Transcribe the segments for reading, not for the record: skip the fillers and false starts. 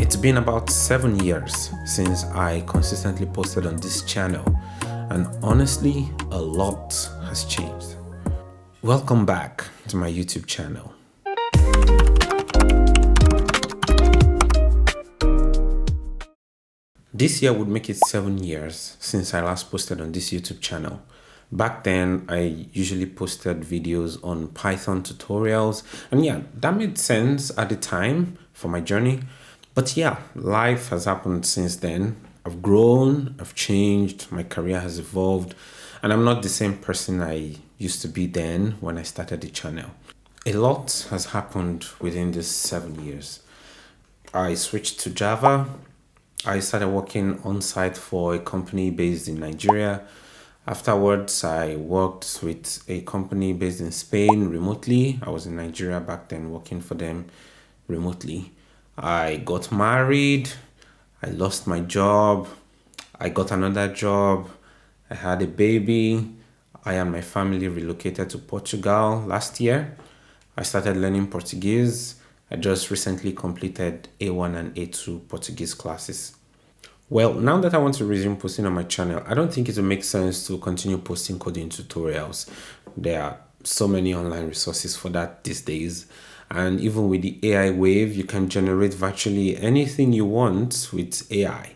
It's been about 7 years since I consistently posted on this channel, and honestly, a lot has changed. Welcome back to my YouTube channel. This year would make it 7 years since I last posted on this YouTube channel. Back then, I usually posted videos on Python tutorials, and yeah, that made sense at the time for my journey. But yeah, life has happened since then. I've grown, I've changed, my career has evolved, and I'm not the same person I used to be then when I started the channel. A lot has happened within these 7 years. I switched to Java. I started working on site for a company based in Nigeria. Afterwards, I worked with a company based in Spain remotely. I was in Nigeria back then working for them remotely. I got married. I lost my job. I got another job. I had a baby. I and my family relocated to Portugal last year. I started learning Portuguese. I just recently completed A1 and A2 Portuguese classes. Well, now that I want to resume posting on my channel, I don't think it will make sense to continue posting coding tutorials. There are so many online resources for that these days. And even with the AI wave, you can generate virtually anything you want with AI.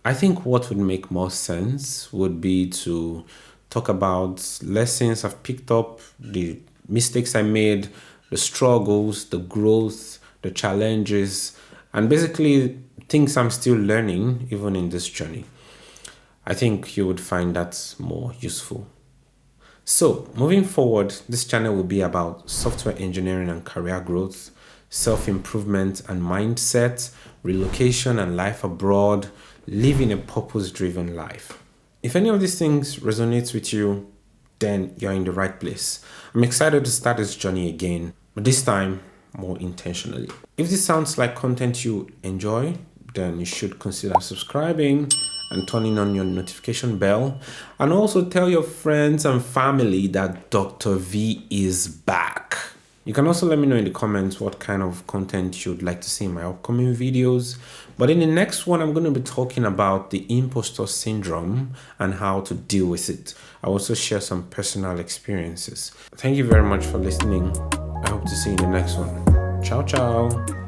I think what would make more sense would be to talk about lessons I've picked up, the mistakes I made, the struggles, the growth, the challenges, and basically things I'm still learning even in this journey. I think you would find that more useful. So, moving forward, this channel will be about software engineering and career growth, self-improvement and mindset, relocation and life abroad, living a purpose-driven life. If any of these things resonates with you, then you're in the right place. I'm excited to start this journey again, but this time more intentionally. If this sounds like content you enjoy, then you should consider subscribing and turning on your notification bell, and also tell your friends and family that Dr. V is back. You can also let me know in the comments what kind of content you'd like to see in my upcoming videos. But in the next one, I'm going to be talking about the imposter syndrome and how to deal with it. I also share some personal experiences. Thank you very much for listening. I hope to see you in the next one. Ciao, ciao.